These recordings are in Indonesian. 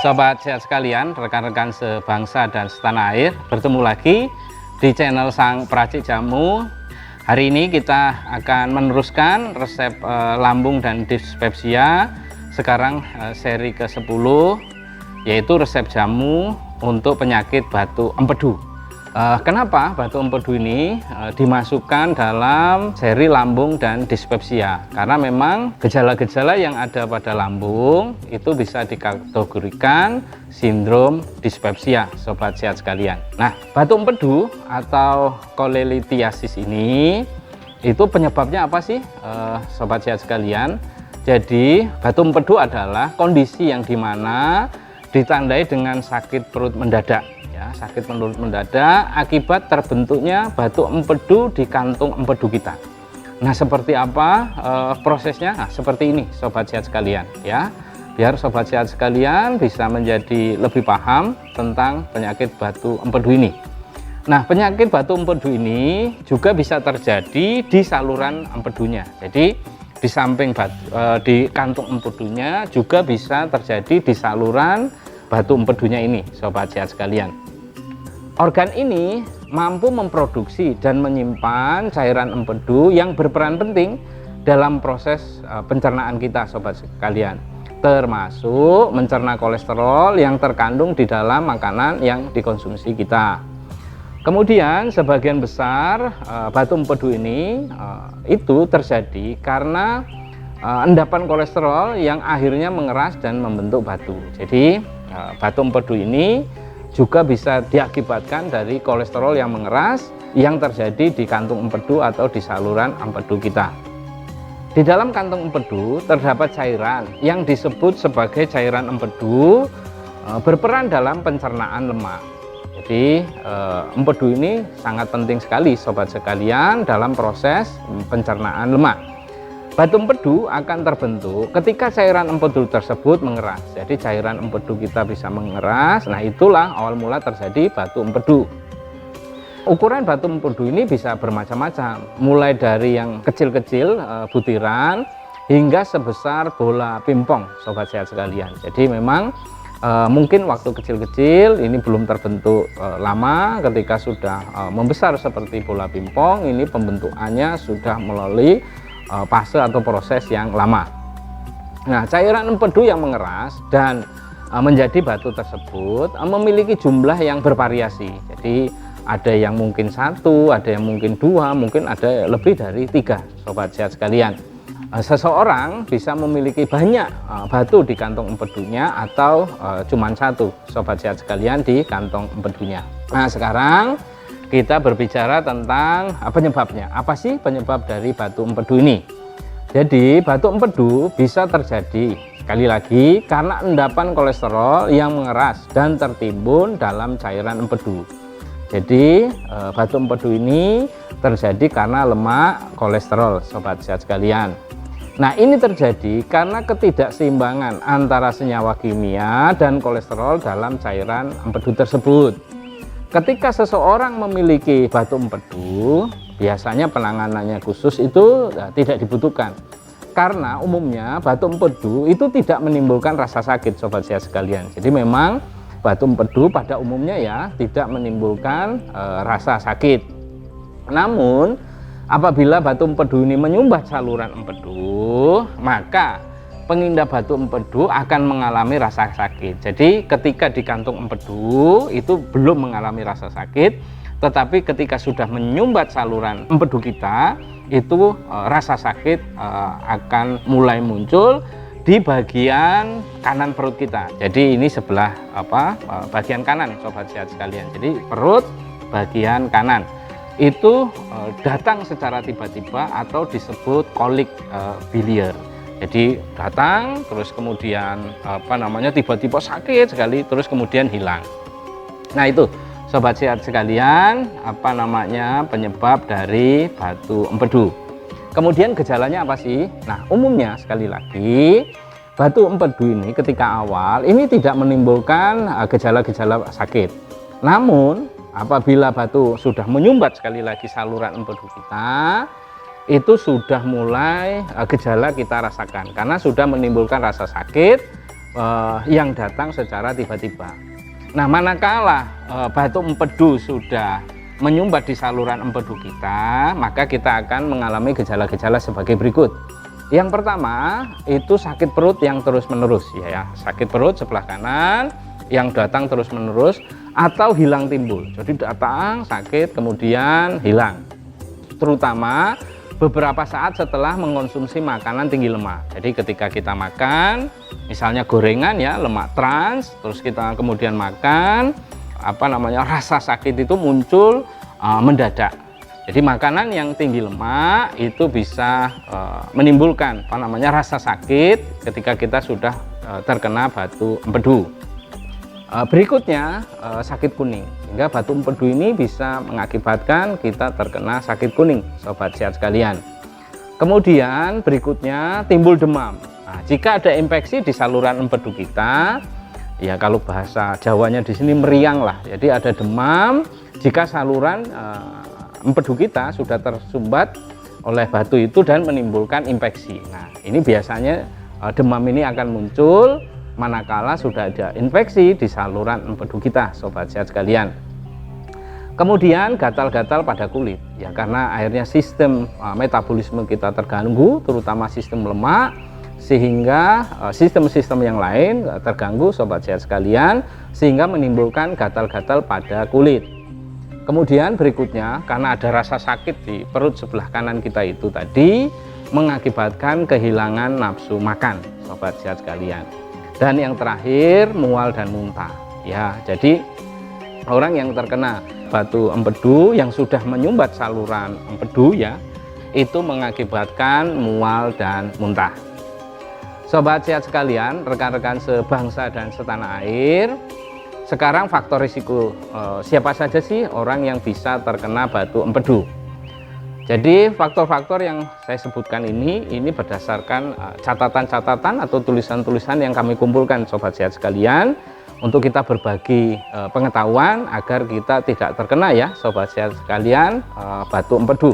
Sobat sehat sekalian, rekan-rekan sebangsa dan setanah air, bertemu lagi di channel Sang Peracik Jamu. Hari ini kita akan meneruskan resep lambung dan dispepsia. Sekarang seri ke-10, yaitu resep jamu untuk penyakit batu empedu. Kenapa batu empedu ini dimasukkan dalam seri lambung dan dispepsia? Karena memang gejala-gejala yang ada pada lambung itu bisa dikategorikan sindrom dispepsia, sobat sehat sekalian. Nah, batu empedu atau cholelithiasis ini itu penyebabnya apa sih, sobat sehat sekalian? Jadi batu empedu adalah kondisi yang dimana ditandai dengan sakit perut mendadak. Sakit perut mendadak akibat terbentuknya batu empedu di kantung empedu kita. Nah, seperti apa prosesnya? Nah, seperti ini, sobat sehat sekalian, ya. Biar sobat sehat sekalian bisa menjadi lebih paham tentang penyakit batu empedu ini. Nah, penyakit batu empedu ini juga bisa terjadi di saluran empedunya. Jadi di samping di kantung empedunya juga bisa terjadi di saluran batu empedunya ini, sobat sehat sekalian. Organ ini mampu memproduksi dan menyimpan cairan empedu yang berperan penting dalam proses pencernaan kita, sobat sekalian, termasuk mencerna kolesterol yang terkandung di dalam makanan yang dikonsumsi kita. Kemudian sebagian besar batu empedu ini itu terjadi karena endapan kolesterol yang akhirnya mengeras dan membentuk batu. Jadi batu empedu ini juga bisa diakibatkan dari kolesterol yang mengeras yang terjadi di kantung empedu atau di saluran empedu kita. Di dalam kantung empedu terdapat cairan yang disebut sebagai cairan empedu berperan dalam pencernaan lemak. Jadi empedu ini sangat penting sekali, sobat sekalian, dalam proses pencernaan lemak. Batu empedu akan terbentuk ketika cairan empedu tersebut mengeras. Jadi cairan empedu kita bisa mengeras. Nah, itulah awal mula terjadi batu empedu. Ukuran batu empedu ini bisa bermacam-macam, mulai dari yang kecil-kecil butiran hingga sebesar bola pingpong, sobat sehat sekalian. Jadi memang mungkin waktu kecil-kecil ini belum terbentuk lama. Ketika sudah membesar seperti bola pingpong, ini pembentukannya sudah melalui fase atau proses yang lama. Nah, cairan empedu yang mengeras dan menjadi batu tersebut memiliki jumlah yang bervariasi. Jadi ada yang mungkin 1, ada yang mungkin 2, mungkin ada lebih dari 3, sobat sehat sekalian. Seseorang bisa memiliki banyak batu di kantong empedunya atau cuma 1, sobat sehat sekalian, di kantong empedunya. Nah, sekarang kita berbicara tentang penyebabnya. Apa sih penyebab dari batu empedu ini? Jadi batu empedu bisa terjadi, sekali lagi, karena endapan kolesterol yang mengeras dan tertimbun dalam cairan empedu. Jadi batu empedu ini terjadi karena lemak kolesterol, sobat sehat sekalian. Nah, ini terjadi karena ketidakseimbangan antara senyawa kimia dan kolesterol dalam cairan empedu tersebut. Ketika seseorang memiliki batu empedu, biasanya penanganannya khusus itu tidak dibutuhkan. Karena umumnya batu empedu itu tidak menimbulkan rasa sakit, sobat sehat sekalian. Jadi memang batu empedu pada umumnya ya tidak menimbulkan rasa sakit. Namun apabila batu empedu ini menyumbat saluran empedu, maka pengidap batu empedu akan mengalami rasa sakit. Jadi ketika di kantung empedu itu belum mengalami rasa sakit, tetapi ketika sudah menyumbat saluran empedu kita, itu rasa sakit akan mulai muncul di bagian kanan perut kita. Jadi ini sebelah bagian kanan, sobat sehat sekalian. Jadi perut bagian kanan itu datang secara tiba-tiba atau disebut kolik biliar. Jadi datang terus kemudian tiba-tiba sakit sekali terus kemudian hilang. Nah, itu sobat sehat sekalian penyebab dari batu empedu. Kemudian gejalanya apa sih? Nah, umumnya sekali lagi batu empedu ini ketika awal ini tidak menimbulkan gejala-gejala sakit. Namun apabila batu sudah menyumbat sekali lagi saluran empedu kita, itu sudah mulai gejala kita rasakan karena sudah menimbulkan rasa sakit, yang datang secara tiba-tiba. Nah, manakala batu empedu sudah menyumbat di saluran empedu kita, maka kita akan mengalami gejala-gejala sebagai berikut. Yang pertama itu sakit perut yang terus-menerus, ya, sakit perut sebelah kanan yang datang terus-menerus atau hilang timbul. Jadi datang sakit kemudian hilang, terutama beberapa saat setelah mengkonsumsi makanan tinggi lemak. Jadi ketika kita makan misalnya gorengan, ya, lemak trans, terus kita kemudian makan rasa sakit itu muncul mendadak. Jadi makanan yang tinggi lemak itu bisa menimbulkan rasa sakit ketika kita sudah terkena batu empedu. Berikutnya sakit kuning, sehingga batu empedu ini bisa mengakibatkan kita terkena sakit kuning, sobat sehat sekalian. Kemudian berikutnya timbul demam. Nah, jika ada infeksi di saluran empedu kita, ya kalau bahasa Jawanya di sini meriang lah. Jadi ada demam jika saluran empedu kita sudah tersumbat oleh batu itu dan menimbulkan infeksi. Nah, ini biasanya demam ini akan muncul manakala sudah ada infeksi di saluran empedu kita, sobat sehat sekalian. Kemudian gatal-gatal pada kulit, ya, karena akhirnya sistem metabolisme kita terganggu, terutama sistem lemak, sehingga sistem-sistem yang lain terganggu, sobat sehat sekalian, sehingga menimbulkan gatal-gatal pada kulit. Kemudian berikutnya, karena ada rasa sakit di perut sebelah kanan kita itu tadi, mengakibatkan kehilangan nafsu makan, sobat sehat sekalian. Dan yang terakhir, mual dan muntah. Ya, jadi orang yang terkena batu empedu yang sudah menyumbat saluran empedu, ya, itu mengakibatkan mual dan muntah. Sobat sehat sekalian, rekan-rekan sebangsa dan setanah air, sekarang faktor risiko siapa saja sih orang yang bisa terkena batu empedu? Jadi faktor-faktor yang saya sebutkan ini berdasarkan catatan-catatan atau tulisan-tulisan yang kami kumpulkan, sobat sehat sekalian, untuk kita berbagi pengetahuan agar kita tidak terkena, ya, sobat sehat sekalian, batu empedu.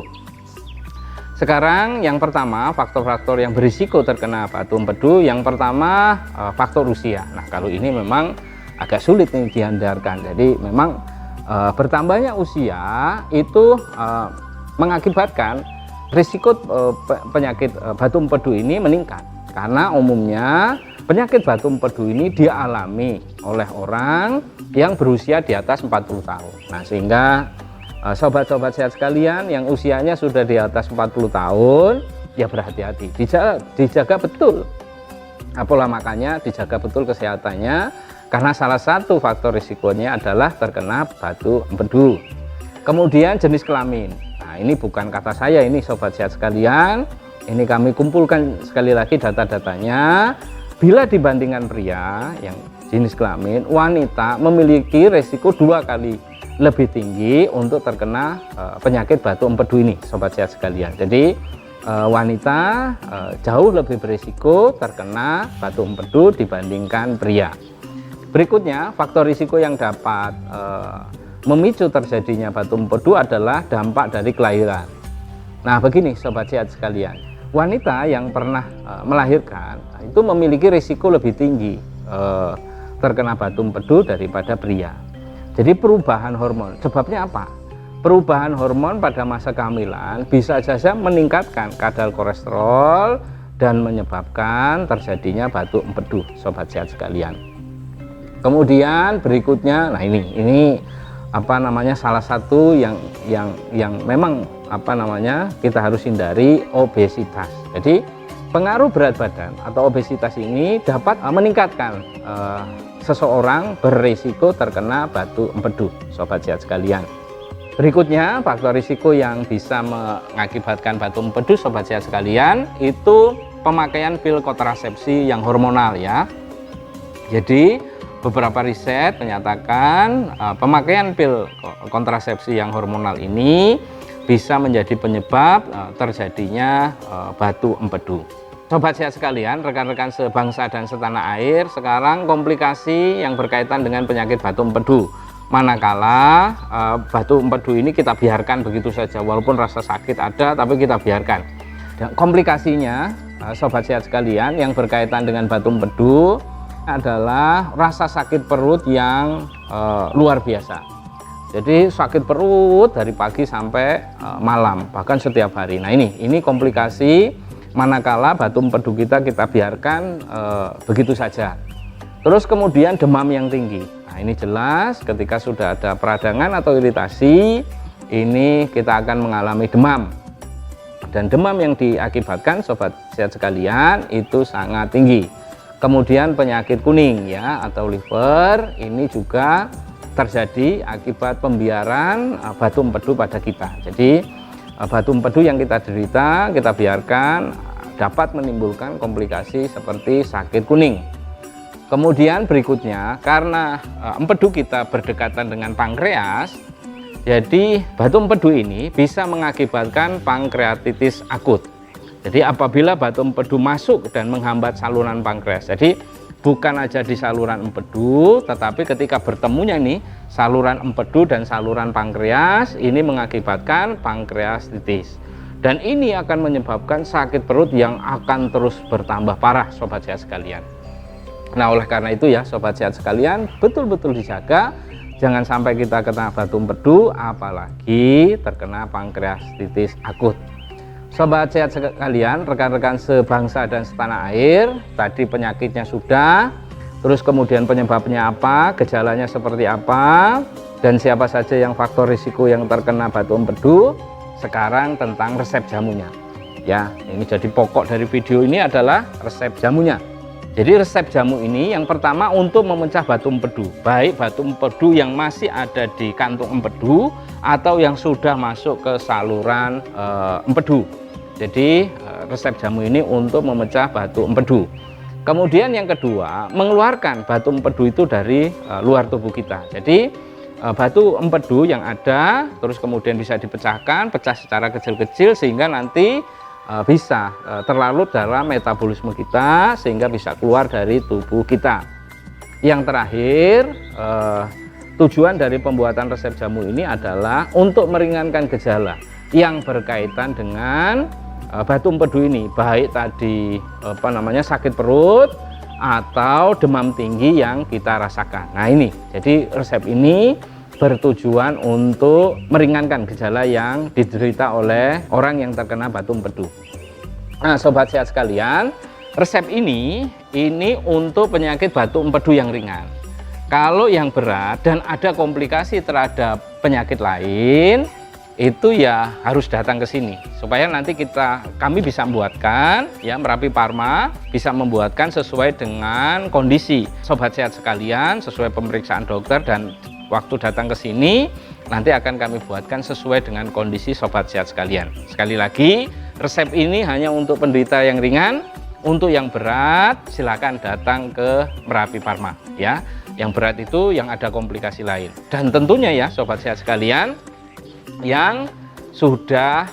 Sekarang yang pertama, faktor-faktor yang berisiko terkena batu empedu, yang pertama faktor usia. Nah, kalau ini memang agak sulit nih dihindarkan. Jadi memang bertambahnya usia itu mengakibatkan risiko penyakit batu empedu ini meningkat, karena umumnya penyakit batu empedu ini dialami oleh orang yang berusia di atas 40 tahun. Nah, sehingga sobat-sobat sehat sekalian yang usianya sudah di atas 40 tahun, ya berhati-hati, dijaga betul pola makannya, dijaga betul kesehatannya, karena salah satu faktor risikonya adalah terkena batu empedu. Kemudian jenis kelamin. Nah, ini bukan kata saya, ini sobat sehat sekalian, ini kami kumpulkan sekali lagi data-datanya. Bila dibandingkan pria yang jenis kelamin, wanita memiliki resiko 2 kali lebih tinggi untuk terkena penyakit batu empedu ini, sobat sehat sekalian. Jadi wanita jauh lebih berisiko terkena batu empedu dibandingkan pria. Berikutnya, faktor risiko yang dapat memicu terjadinya batu empedu adalah dampak dari kelahiran. Nah, begini sobat sehat sekalian, wanita yang pernah melahirkan itu memiliki risiko lebih tinggi terkena batu empedu daripada pria. Jadi perubahan hormon, sebabnya apa? Perubahan hormon pada masa kehamilan bisa saja meningkatkan kadar kolesterol dan menyebabkan terjadinya batu empedu, sobat sehat sekalian. Kemudian berikutnya, nah ini salah satu yang memang kita harus hindari, obesitas. Jadi pengaruh berat badan atau obesitas ini dapat meningkatkan seseorang berisiko terkena batu empedu, sobat sehat sekalian. Berikutnya, faktor risiko yang bisa mengakibatkan batu empedu, sobat sehat sekalian, itu pemakaian pil kontrasepsi yang hormonal, ya. Jadi beberapa riset menyatakan pemakaian pil kontrasepsi yang hormonal ini bisa menjadi penyebab terjadinya batu empedu. Sobat sehat sekalian, rekan-rekan sebangsa dan setanah air, sekarang komplikasi yang berkaitan dengan penyakit batu empedu. Manakala batu empedu ini kita biarkan begitu saja, walaupun rasa sakit ada, tapi kita biarkan. Dan komplikasinya, sobat sehat sekalian, yang berkaitan dengan batu empedu adalah rasa sakit perut yang luar biasa. Jadi sakit perut dari pagi sampai malam, bahkan setiap hari. Nah ini komplikasi manakala batu empedu kita biarkan begitu saja. Terus kemudian demam yang tinggi. Nah ini jelas ketika sudah ada peradangan atau iritasi, ini kita akan mengalami demam. Dan demam yang diakibatkan sobat sehat sekalian itu sangat tinggi. Kemudian penyakit kuning ya atau liver, ini juga terjadi akibat pembiaran batu empedu pada kita. Jadi batu empedu yang kita derita, kita biarkan dapat menimbulkan komplikasi seperti sakit kuning. Kemudian berikutnya, karena empedu kita berdekatan dengan pankreas, jadi batu empedu ini bisa mengakibatkan pankreatitis akut. Jadi apabila batu empedu masuk dan menghambat saluran pankreas, jadi bukan aja di saluran empedu, tetapi ketika bertemunya nih saluran empedu dan saluran pankreas, ini mengakibatkan pankreatitis. Dan ini akan menyebabkan sakit perut yang akan terus bertambah parah sobat sehat sekalian. Nah oleh karena itu ya sobat sehat sekalian, betul-betul dijaga jangan sampai kita kena batu empedu, apalagi terkena pankreatitis akut. Sobat sehat sekalian, rekan-rekan sebangsa dan setanah air, tadi penyakitnya sudah, terus kemudian penyebabnya apa, gejalanya seperti apa, dan siapa saja yang faktor risiko yang terkena batu empedu. Sekarang tentang resep jamunya ya, ini jadi pokok dari video ini adalah resep jamunya. Jadi resep jamu ini yang pertama untuk memecah batu empedu, baik batu empedu yang masih ada di kantung empedu atau yang sudah masuk ke saluran empedu. Jadi resep jamu ini untuk memecah batu empedu. Kemudian yang kedua, mengeluarkan batu empedu itu dari luar tubuh kita. Jadi batu empedu yang ada terus kemudian bisa dipecahkan, pecah secara kecil-kecil sehingga nanti bisa terlarut dalam metabolisme kita sehingga bisa keluar dari tubuh kita. Yang terakhir, tujuan dari pembuatan resep jamu ini adalah untuk meringankan gejala yang berkaitan dengan batu empedu ini, baik tadi sakit perut atau demam tinggi yang kita rasakan. Nah ini, jadi resep ini bertujuan untuk meringankan gejala yang diderita oleh orang yang terkena batu empedu. Nah sobat sehat sekalian, resep ini untuk penyakit batu empedu yang ringan. Kalau yang berat dan ada komplikasi terhadap penyakit lain, itu ya harus datang ke sini supaya nanti kami bisa membuatkan ya, Merapi Pharma bisa membuatkan sesuai dengan kondisi sobat sehat sekalian, sesuai pemeriksaan dokter, dan waktu datang ke sini nanti akan kami buatkan sesuai dengan kondisi sobat sehat sekalian. Sekali lagi, resep ini hanya untuk penderita yang ringan. Untuk yang berat silakan datang ke Merapi Pharma ya. Yang berat itu yang ada komplikasi lain. Dan tentunya ya sobat sehat sekalian, yang sudah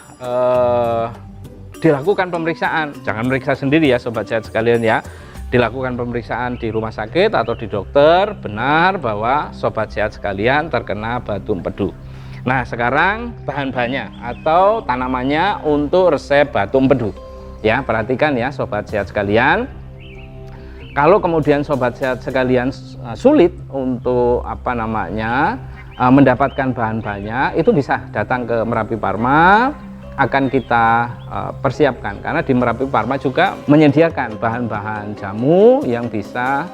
dilakukan pemeriksaan, jangan meriksa sendiri ya sobat sehat sekalian ya, dilakukan pemeriksaan di rumah sakit atau di dokter, benar bahwa sobat sehat sekalian terkena batu empedu. Nah sekarang bahan-bahannya atau tanamannya untuk resep batu empedu ya, perhatikan ya sobat sehat sekalian. Kalau kemudian sobat sehat sekalian sulit untuk mendapatkan bahan-bahannya, itu bisa datang ke Merapi Pharma, akan kita persiapkan karena di Merapi Pharma juga menyediakan bahan-bahan jamu yang bisa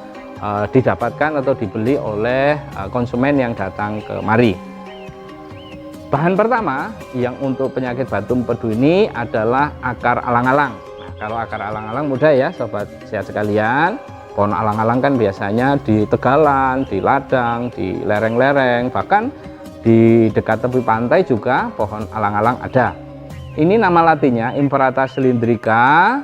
didapatkan atau dibeli oleh konsumen yang datang kemari. Bahan pertama yang untuk penyakit batu empedu ini adalah akar alang-alang. Nah, kalau akar alang-alang mudah ya sobat sehat sekalian. Pohon alang-alang kan biasanya di tegalan, di ladang, di lereng-lereng, bahkan di dekat tepi pantai juga pohon alang-alang ada. Ini nama latinnya Imperata cylindrica,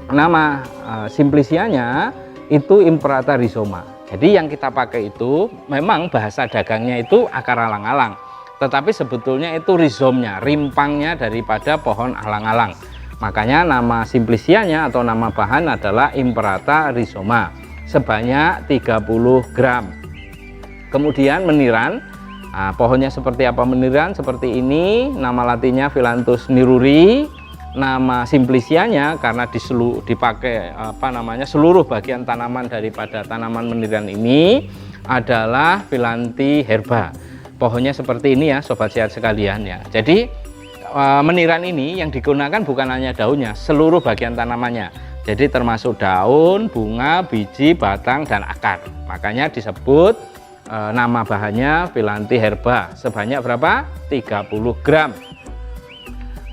nama simplicianya itu Imperata rhizoma. Jadi yang kita pakai itu memang bahasa dagangnya itu akar alang-alang, tetapi sebetulnya itu rhizomnya, rimpangnya daripada pohon alang-alang. Makanya nama simplicianya atau nama bahan adalah Imperata rhizoma sebanyak 30 gram. Kemudian meniran, nah, pohonnya seperti apa meniran? Seperti ini, nama latinnya Phyllanthus niruri. nama simplicianya karena dipakai seluruh bagian tanaman daripada tanaman meniran ini adalah Phyllanthi herba. Pohonnya seperti ini ya sobat sehat sekalian ya. Jadi meniran ini yang digunakan bukan hanya daunnya, seluruh bagian tanamannya. Jadi termasuk daun, bunga, biji, batang, dan akar. Makanya disebut nama bahannya Phyllanthi herba. Sebanyak berapa? 30 gram.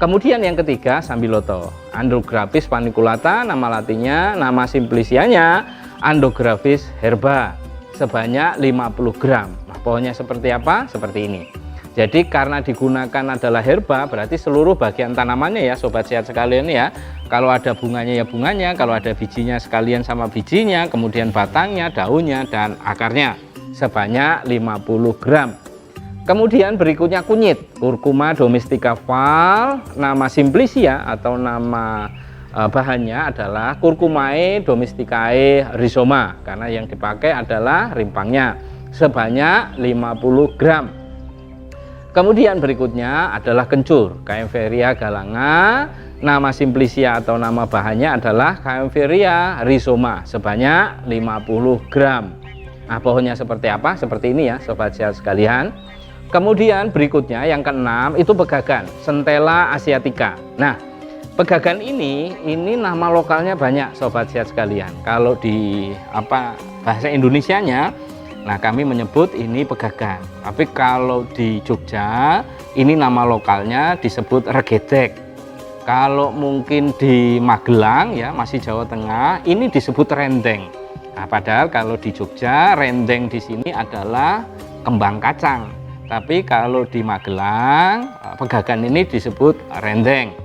Kemudian yang ketiga Sambiloto, Andrographis paniculata, nama latinnya, nama simplicianya Andrographis herba, sebanyak 50 gram. Nah, pohonnya seperti apa? Seperti ini. Jadi karena digunakan adalah herba, berarti seluruh bagian tanamannya ya sobat sehat sekalian ya. Kalau ada bunganya ya bunganya, kalau ada bijinya sekalian sama bijinya, kemudian batangnya, daunnya, dan akarnya, sebanyak 50 gram. Kemudian berikutnya kunyit, Curcuma domestica Val, nama simplicia atau nama bahannya adalah Curcumae domesticae rhizoma, karena yang dipakai adalah rimpangnya, sebanyak 50 gram. Kemudian berikutnya adalah kencur, Kaempferia galanga, nama simplicia atau nama bahannya adalah Kaempferia rhizoma, sebanyak 50 gram. Nah, pohonnya seperti apa? Seperti ini ya sobat sehat sekalian. Kemudian berikutnya yang keenam itu pegagan, Centella asiatica. Nah, pegagan ini nama lokalnya banyak sobat sehat sekalian. Kalau di bahasa Indonesianya, nah kami menyebut ini pegagan. Tapi kalau di Jogja, ini nama lokalnya disebut regedek. Kalau mungkin di Magelang ya, masih Jawa Tengah, ini disebut rendeng. Nah, padahal kalau di Jogja, rendeng di sini adalah kembang kacang. Tapi kalau di Magelang, pegagan ini disebut rendeng.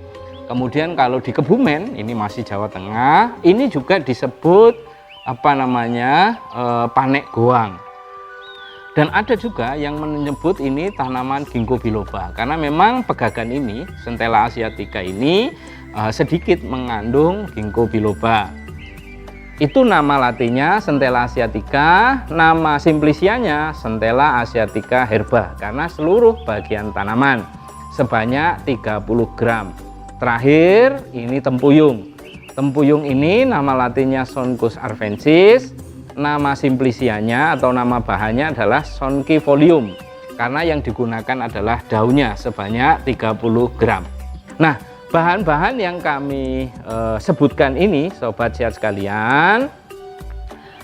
Kemudian kalau di Kebumen, ini masih Jawa Tengah, ini juga disebut panek goang. Dan ada juga yang menyebut ini tanaman ginkgo biloba, karena memang pegagan ini, Centella asiatica ini sedikit mengandung ginkgo biloba. Itu nama latinnya Centella asiatica, nama simplicianya Centella asiatica herba, karena seluruh bagian tanaman, sebanyak 30 gram. Terakhir ini tempuyung. Tempuyung ini nama latinnya Sonchus arvensis, nama simplicianya atau nama bahannya adalah Sonchifolium, karena yang digunakan adalah daunnya, sebanyak 30 gram. Nah, bahan-bahan yang kami sebutkan ini sobat sehat sekalian,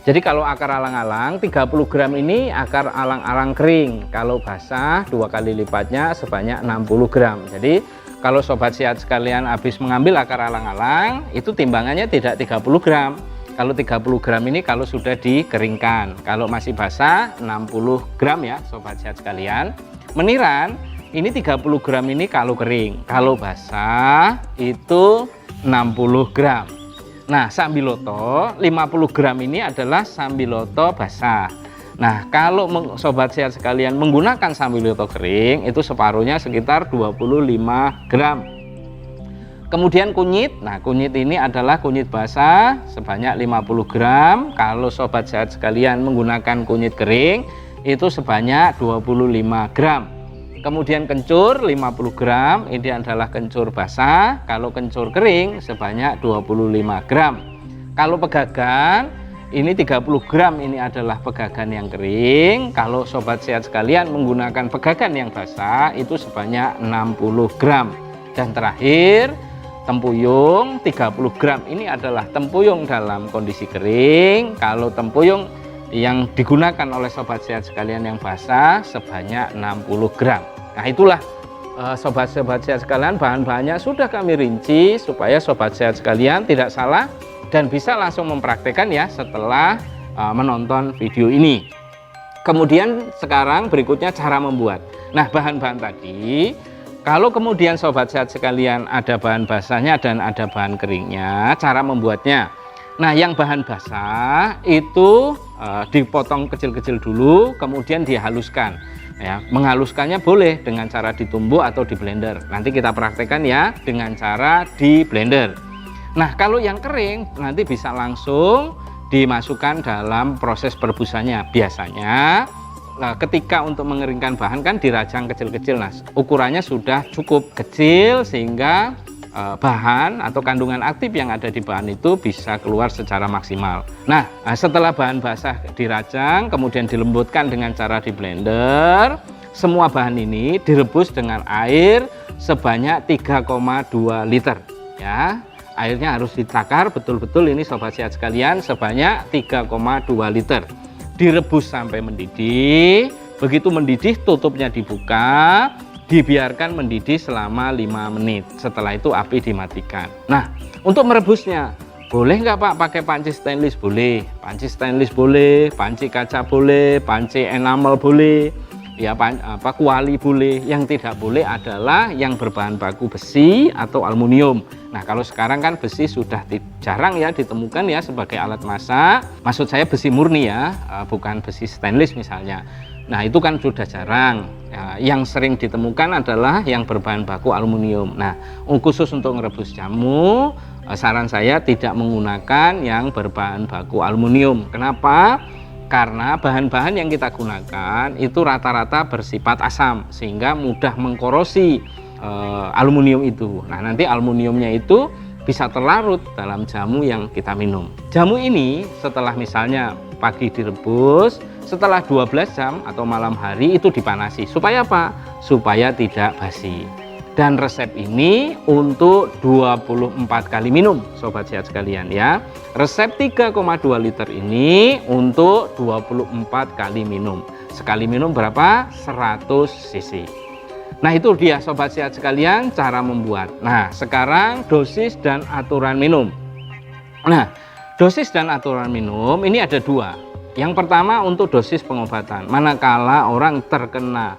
jadi kalau akar alang-alang 30 gram ini akar alang-alang kering, kalau basah 2 kali lipatnya sebanyak 60 gram. Jadi kalau sobat sehat sekalian habis mengambil akar alang-alang, itu timbangannya tidak 30 gram. Kalau 30 gram ini kalau sudah dikeringkan, kalau masih basah 60 gram ya sobat sehat sekalian. Meniran ini 30 gram ini kalau kering, kalau basah itu 60 gram. Nah, Sambiloto 50 gram ini adalah Sambiloto basah. Nah, kalau sobat sehat sekalian menggunakan Sambiloto kering, itu separuhnya sekitar 25 gram. Kemudian kunyit, nah kunyit ini adalah kunyit basah sebanyak 50 gram. Kalau sobat sehat sekalian menggunakan kunyit kering, itu sebanyak 25 gram. Kemudian kencur 50 gram, ini adalah kencur basah. Kalau kencur kering sebanyak 25 gram. Kalau pegagan ini 30 gram, ini adalah pegagan yang kering. Kalau sobat sehat sekalian menggunakan pegagan yang basah itu sebanyak 60 gram. Dan terakhir tempuyung 30 gram, ini adalah tempuyung dalam kondisi kering. Kalau tempuyung yang digunakan oleh sobat sehat sekalian yang basah sebanyak 60 gram. Nah, itulah sobat-sobat sehat sekalian, bahan-bahannya sudah kami rinci supaya sobat sehat sekalian tidak salah dan bisa langsung mempraktekkan ya setelah menonton video ini. Kemudian sekarang berikutnya cara membuat. Nah, bahan-bahan tadi, kalau kemudian sobat sehat sekalian ada bahan basahnya dan ada bahan keringnya, cara membuatnya. Nah, yang bahan basah itu dipotong kecil-kecil dulu, kemudian dihaluskan. Ya, menghaluskannya boleh dengan cara ditumbuk atau di blender. Nanti kita praktekkan ya dengan cara di blender. Nah, kalau yang kering nanti bisa langsung dimasukkan dalam proses perebusannya. Biasanya ketika untuk mengeringkan bahan kan dirajang kecil-kecil. Nah, ukurannya sudah cukup kecil sehingga bahan atau kandungan aktif yang ada di bahan itu bisa keluar secara maksimal. Nah, setelah bahan basah dirajang kemudian dilembutkan dengan cara di blender, semua bahan ini direbus dengan air sebanyak 3,2 liter ya. Airnya harus ditakar betul-betul ini sobat sehat sekalian, sebanyak 3,2 liter. Direbus sampai mendidih. Begitu mendidih tutupnya dibuka, dibiarkan mendidih selama 5 menit. Setelah itu api dimatikan. Nah, untuk merebusnya boleh nggak Pak pakai panci stainless? Boleh. Panci stainless boleh, panci kaca boleh, panci enamel boleh, ya kuali boleh. Yang tidak boleh adalah yang berbahan baku besi atau aluminium. Nah, kalau sekarang kan besi sudah jarang ya ditemukan ya sebagai alat masak. Maksud saya besi murni ya, bukan besi stainless misalnya. Nah, itu kan sudah jarang ya, yang sering ditemukan adalah yang berbahan baku aluminium. Nah, khusus untuk merebus jamu, saran saya tidak menggunakan yang berbahan baku aluminium. Kenapa? Karena bahan-bahan yang kita gunakan itu rata-rata bersifat asam sehingga mudah mengkorosi aluminium itu. Nah, nanti aluminiumnya itu bisa terlarut dalam jamu yang kita minum. Jamu ini setelah misalnya pagi direbus, setelah 12 jam atau malam hari itu dipanasi. Supaya apa? Supaya tidak basi. Dan resep ini untuk 24 kali minum sobat sehat sekalian ya. Resep 3,2 liter ini untuk 24 kali minum. Sekali minum berapa? 100 cc. Nah, itu dia sobat sehat sekalian cara membuat. Nah, sekarang dosis dan aturan minum. Nah, dosis dan aturan minum ini ada dua. Yang pertama untuk dosis pengobatan. Manakala orang terkena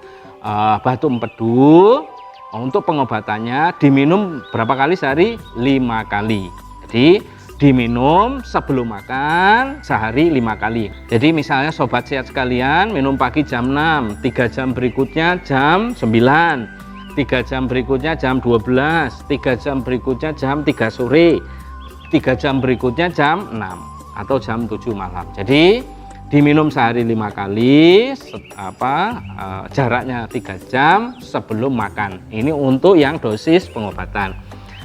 batu empedu, untuk pengobatannya diminum berapa kali sehari? 5 kali. Jadi diminum sebelum makan sehari 5 kali. Jadi misalnya sobat sehat sekalian minum pagi jam 6, 3 jam berikutnya jam 9, 3 jam berikutnya jam 12, 3 jam berikutnya jam 3 sore, 3 jam berikutnya jam 6 atau jam 7 malam. Jadi diminum sehari 5 kali, jaraknya 3 jam sebelum makan. Ini untuk yang dosis pengobatan.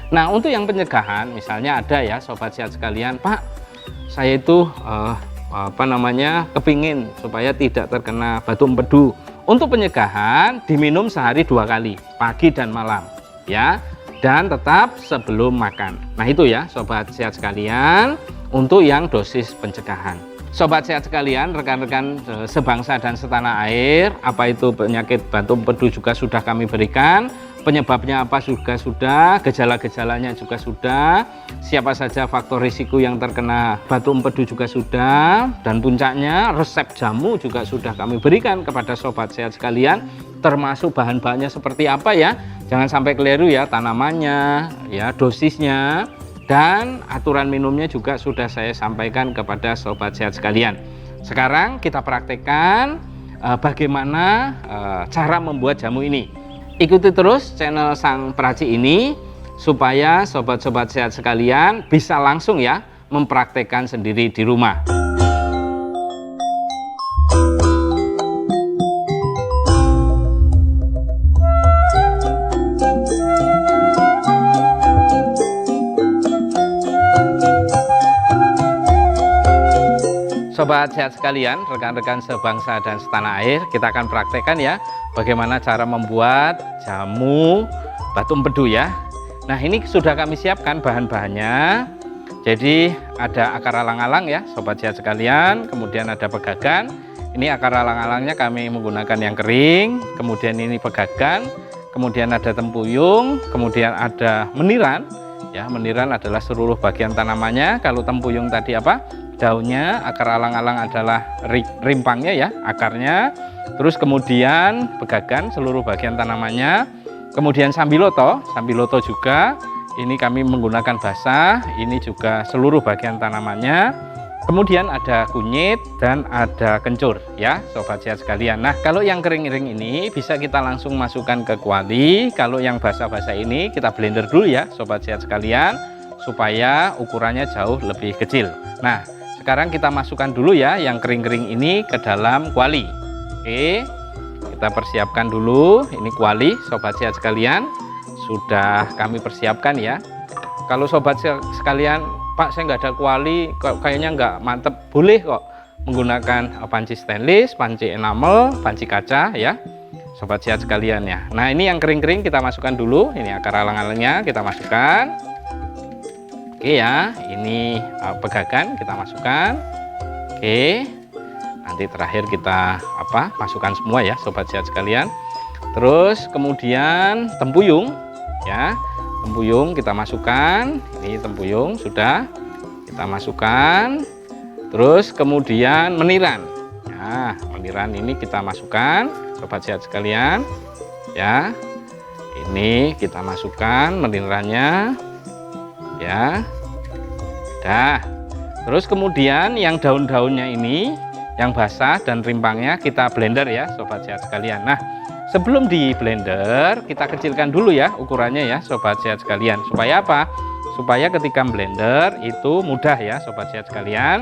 Nah, untuk yang pencegahan, misalnya ada ya sobat sehat sekalian, Pak, saya itu kepingin supaya tidak terkena batu empedu. Untuk pencegahan diminum sehari 2 kali, pagi dan malam, ya, dan tetap sebelum makan. Nah, itu ya sobat sehat sekalian untuk yang dosis pencegahan. Sobat sehat sekalian, rekan-rekan sebangsa dan setanah air, apa itu penyakit batu empedu juga sudah kami berikan. Penyebabnya apa juga sudah, gejala-gejalanya juga sudah, siapa saja faktor risiko yang terkena batu empedu juga sudah, dan puncaknya resep jamu juga sudah kami berikan kepada sobat sehat sekalian, termasuk bahan-bahannya seperti apa ya, jangan sampai keliru ya, tanamannya, ya dosisnya, dan aturan minumnya juga sudah saya sampaikan kepada sobat sehat sekalian. Sekarang kita praktekkan bagaimana cara membuat jamu ini. Ikuti terus channel Sang Peracik ini supaya sobat-sobat sehat sekalian bisa langsung ya mempraktekkan sendiri di rumah. Sobat sehat sekalian, rekan-rekan sebangsa dan setanah air, kita akan praktekkan ya bagaimana cara membuat jamu batu empedu ya. Nah, ini sudah kami siapkan bahan-bahannya. Jadi ada akar alang-alang ya sobat sehat sekalian, kemudian ada pegagan. Ini akar alang-alangnya kami menggunakan yang kering, kemudian ini pegagan, kemudian ada tempuyung, kemudian ada meniran. Ya, meniran adalah seluruh bagian tanamannya. Kalau tempuyung tadi apa? Daunnya, akar alang-alang adalah rimpangnya ya, akarnya. Terus kemudian pegagan seluruh bagian tanamannya. Kemudian sambiloto juga. Ini kami menggunakan basah, ini juga seluruh bagian tanamannya. Kemudian ada kunyit dan ada kencur ya sobat sehat sekalian. Nah, kalau yang kering-kering ini bisa kita langsung masukkan ke kuali. Kalau yang basah-basah ini kita blender dulu ya sobat sehat sekalian, supaya ukurannya jauh lebih kecil. Nah, sekarang kita masukkan dulu ya yang kering-kering ini ke dalam kuali. Oke, kita persiapkan dulu ini kuali sobat sehat sekalian sudah kami persiapkan ya. Kalau sobat sekalian, Pak saya nggak ada kuali, kayaknya nggak mantep, boleh kok menggunakan panci stainless, panci enamel, panci kaca ya sobat sehat sekalian ya. Nah ini yang kering-kering kita masukkan dulu, ini akar alang-alangnya kita masukkan. Oke ya, ini pegagan kita masukkan. Oke, nanti terakhir kita masukkan semua ya sobat sehat sekalian. Terus kemudian tempuyung ya, tempuyung kita masukkan. Ini tempuyung sudah kita masukkan. Terus kemudian meniran. Nah, meniran ini kita masukkan sobat sehat sekalian ya. Ini kita masukkan menirannya ya. Dah. Terus kemudian yang daun-daunnya ini yang basah dan rimpangnya kita blender ya sobat sehat sekalian. Nah, sebelum di blender kita kecilkan dulu ya ukurannya ya sobat sehat sekalian. Supaya apa? Supaya ketika blender itu mudah ya sobat sehat sekalian.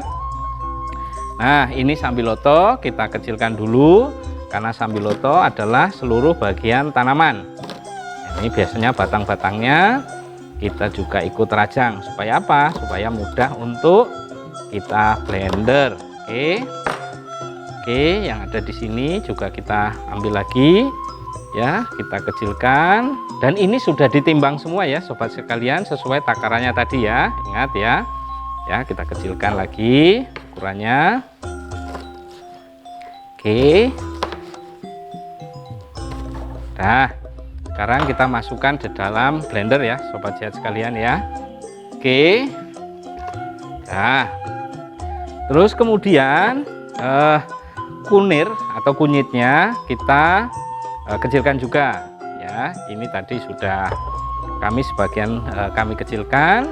Nah, ini sambiloto kita kecilkan dulu karena sambiloto adalah seluruh bagian tanaman. Ini biasanya batang-batangnya kita juga ikut rajang. Supaya apa? Supaya mudah untuk kita blender. Oke, yang ada di sini juga kita ambil lagi ya, kita kecilkan. Dan ini sudah ditimbang semua ya sobat sekalian sesuai takarannya tadi ya. Ingat ya. Ya, kita kecilkan lagi ukurannya. Oke. Nah, sekarang kita masukkan di dalam blender ya sobat sehat sekalian ya. Oke. Nah, terus kemudian kunir atau kunyitnya kita kecilkan juga ya. Ini tadi sudah kami sebagian kami kecilkan,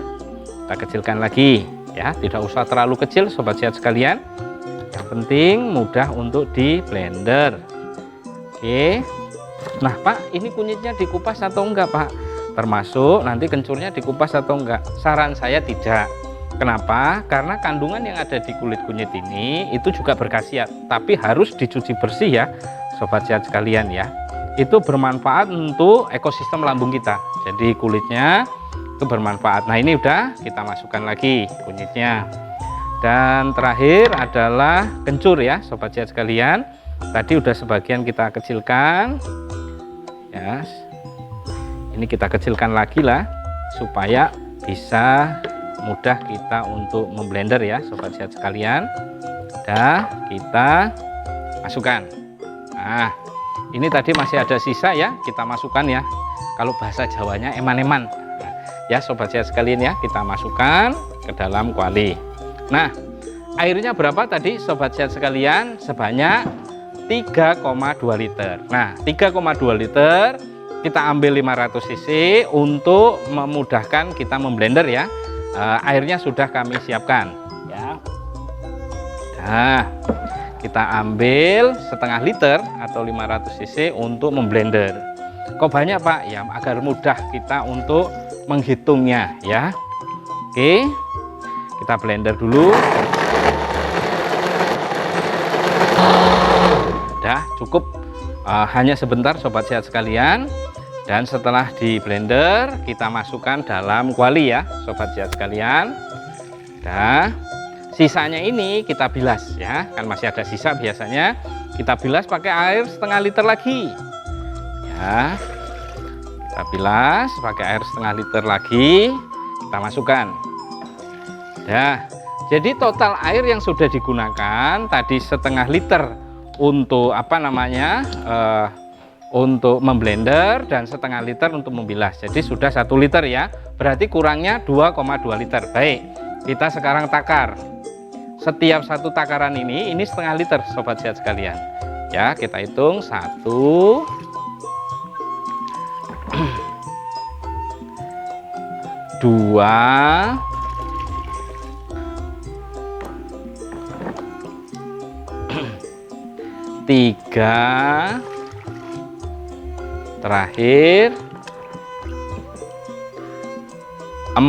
kita kecilkan lagi ya, tidak usah terlalu kecil sobat sehat sekalian, yang penting mudah untuk di blender. Oke. Nah Pak, ini kunyitnya dikupas atau enggak Pak? Termasuk nanti kencurnya dikupas atau enggak? Saran saya tidak. Kenapa? Karena kandungan yang ada di kulit kunyit ini itu juga berkhasiat, tapi harus dicuci bersih ya sobat sehat sekalian ya. Itu bermanfaat untuk ekosistem lambung kita, jadi kulitnya itu bermanfaat. Nah ini udah kita masukkan lagi kunyitnya. Dan terakhir adalah kencur ya sobat sehat sekalian. Tadi udah sebagian kita kecilkan ya, ini kita kecilkan lagi lah supaya bisa mudah kita untuk memblender ya sobat sehat sekalian. Dah kita masukkan. Nah ini tadi masih ada sisa ya, kita masukkan ya, kalau bahasa Jawanya eman-eman ya sobat sehat sekalian ya, kita masukkan ke dalam kuali. Nah airnya berapa tadi sobat sehat sekalian? Sebanyak 3,2 liter. Nah 3,2 liter kita ambil 500 cc untuk memudahkan kita memblender ya. Airnya sudah kami siapkan ya. Nah kita ambil setengah liter atau 500 cc untuk memblender. Kok banyak Pak? Ya agar mudah kita untuk menghitungnya ya. Oke, kita blender dulu. Udah cukup, hanya sebentar sobat sehat sekalian. Dan setelah di blender kita masukkan dalam kuali ya sobat sehat sekalian. Nah sisanya ini kita bilas ya, kan masih ada sisa biasanya, kita bilas pakai air setengah liter lagi ya. Kita bilas pakai air setengah liter lagi, kita masukkan. Nah jadi total air yang sudah digunakan tadi setengah liter untuk untuk memblender dan setengah liter untuk membilas. Jadi sudah 1 liter ya, berarti kurangnya 2,2 liter. Baik, kita sekarang takar. Setiap satu takaran ini setengah liter sobat sehat sekalian ya. Kita hitung 1 2 3, terakhir 4.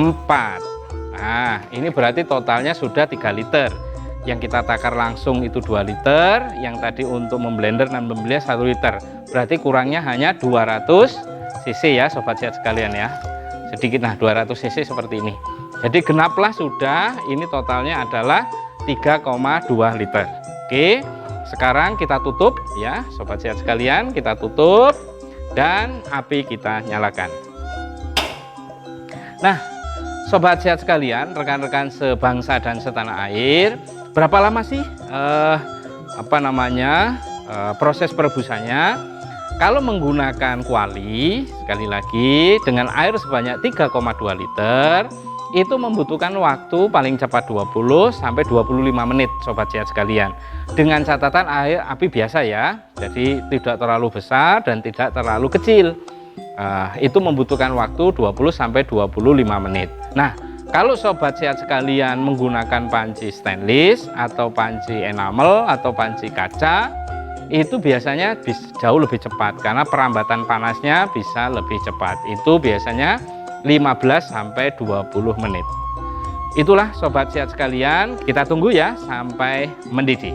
Nah ini berarti totalnya sudah 3 liter. Yang kita takar langsung itu 2 liter, yang tadi untuk memblender dan membilas 1 liter. Berarti kurangnya hanya 200 cc ya Sobat Sehat sekalian ya, sedikit. Nah 200 cc seperti ini. Jadi genaplah sudah, ini totalnya adalah 3,2 liter. Oke, sekarang kita tutup ya Sobat Sehat sekalian, kita tutup dan api kita nyalakan. Nah Sobat Sehat sekalian, rekan-rekan sebangsa dan setanah air, berapa lama sih proses perebusannya? Kalau menggunakan kuali, sekali lagi dengan air sebanyak 3,2 liter, itu membutuhkan waktu paling cepat 20 sampai 25 menit Sobat Sehat sekalian. Dengan catatan air api biasa ya, jadi tidak terlalu besar dan tidak terlalu kecil. Itu membutuhkan waktu 20 sampai 25 menit. Nah, kalau Sobat Sehat sekalian menggunakan panci stainless atau panci enamel atau panci kaca, itu biasanya jauh lebih cepat karena perambatan panasnya bisa lebih cepat. Itu biasanya 15 sampai 20 menit. Itulah Sobat Sehat sekalian, kita tunggu ya sampai mendidih.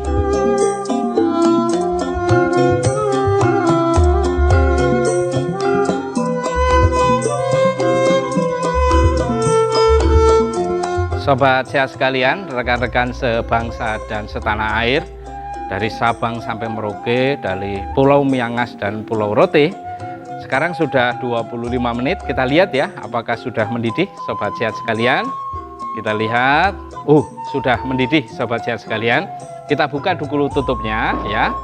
Sobat Sehat sekalian, rekan-rekan sebangsa dan setanah air, dari Sabang sampai Merauke, dari Pulau Miangas dan Pulau Rote, sekarang sudah 25 menit. Kita lihat ya apakah sudah mendidih Sobat Sehat sekalian. Kita lihat, sudah mendidih Sobat Sehat sekalian. Kita buka dulu tutupnya ya,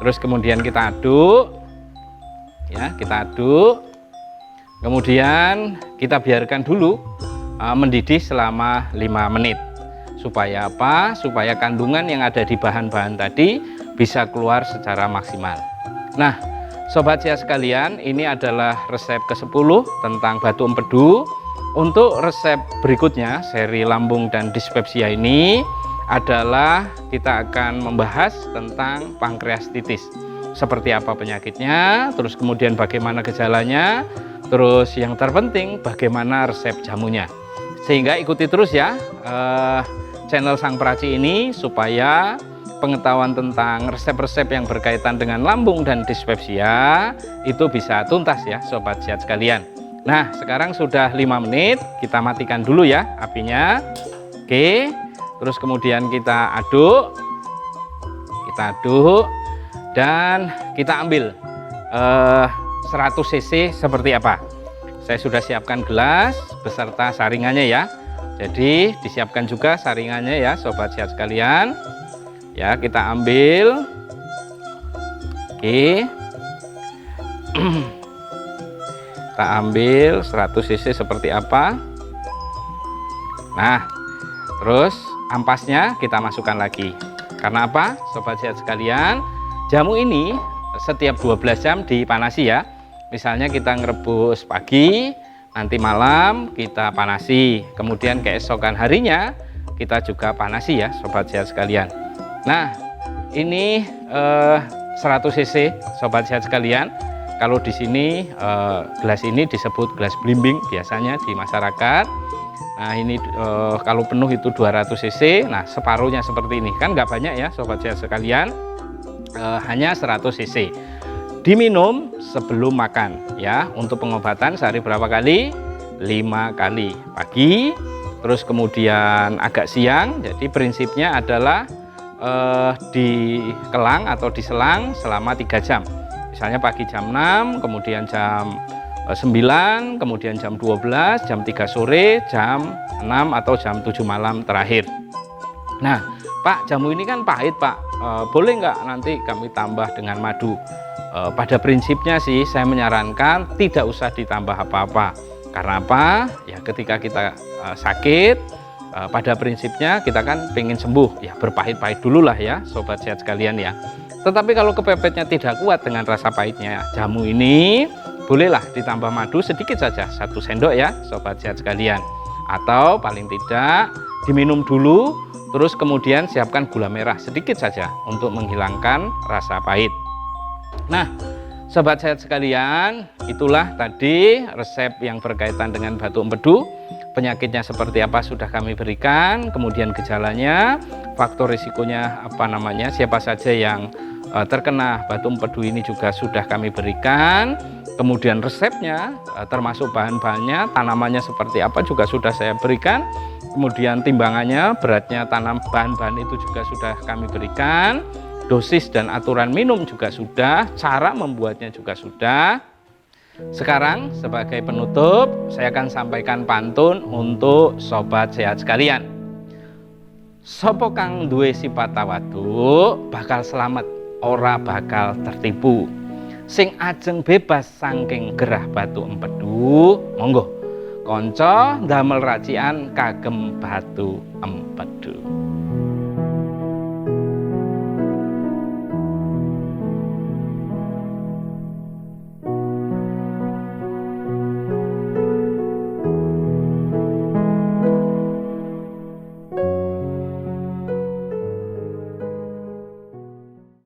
terus kemudian kita aduk ya, kemudian kita biarkan dulu mendidih selama 5 menit. Supaya apa? Supaya kandungan yang ada di bahan-bahan tadi bisa keluar secara maksimal. Nah Sobat Sehat sekalian, ini adalah resep ke-10 tentang batu empedu. Untuk resep berikutnya, seri lambung dan dispepsia ini adalah kita akan membahas tentang pankreatitis. Seperti apa penyakitnya, terus kemudian bagaimana gejalanya, terus yang terpenting bagaimana resep jamunya. Sehingga ikuti terus ya channel Sang Peraci ini supaya pengetahuan tentang resep-resep yang berkaitan dengan lambung dan dispepsia itu bisa tuntas ya Sobat Sehat sekalian. Nah sekarang sudah 5 menit, kita matikan dulu ya apinya. Oke, terus kemudian kita aduk dan kita ambil 100 cc seperti apa. Saya sudah siapkan gelas beserta saringannya ya. Jadi disiapkan juga saringannya ya Sobat Sehat sekalian. Ya, kita ambil. Oke. Kita ambil 100 cc seperti apa. Nah, terus ampasnya kita masukkan lagi. Karena apa? Sobat Sehat sekalian, jamu ini setiap 12 jam dipanasi ya. Misalnya kita ngerebus pagi, nanti malam kita panasi, kemudian keesokan harinya kita juga panasi ya Sobat Sehat sekalian. Nah ini 100 cc Sobat Sehat sekalian. Kalau di sini gelas ini disebut gelas blimbing biasanya di masyarakat. Nah ini kalau penuh itu 200 cc. Nah separuhnya seperti ini, kan nggak banyak ya Sobat Sehat sekalian, hanya 100 cc. Diminum sebelum makan ya. Untuk pengobatan sehari berapa kali? 5 kali, pagi, terus kemudian agak siang. Jadi prinsipnya adalah dikelang atau diselang selama 3 jam. Misalnya pagi jam 6, kemudian jam 9, kemudian jam 12, jam 3 sore, jam 6 atau jam 7 malam terakhir. Nah Pak, jamu ini kan pahit Pak, boleh nggak nanti kami tambah dengan madu? Pada prinsipnya sih saya menyarankan tidak usah ditambah apa-apa. Karena apa? Ya ketika kita sakit, pada prinsipnya kita kan pengen sembuh, ya berpahit-pahit dulu lah ya Sobat Sehat sekalian ya. Tetapi kalau kepepetnya tidak kuat dengan rasa pahitnya jamu ini, bolehlah ditambah madu sedikit saja, 1 sendok ya Sobat Sehat sekalian. Atau paling tidak diminum dulu, terus kemudian siapkan gula merah sedikit saja untuk menghilangkan rasa pahit. Nah Sobat Sehat sekalian, itulah tadi resep yang berkaitan dengan batu empedu. Penyakitnya seperti apa sudah kami berikan, kemudian gejalanya, faktor risikonya siapa saja yang terkena batu empedu ini juga sudah kami berikan. Kemudian resepnya, termasuk bahan-bahannya, tanamannya seperti apa juga sudah saya berikan. Kemudian timbangannya, beratnya bahan-bahan itu juga sudah kami berikan. Dosis dan aturan minum juga sudah, cara membuatnya juga sudah. Sekarang sebagai penutup, saya akan sampaikan pantun untuk sobat sehat sekalian. Sopo kang duwe sifat tawadhu bakal selamat, ora bakal tertipu. Sing ajeng bebas saking gerah batu empedu, monggo kanca ndamel racikan kagem batu empedu.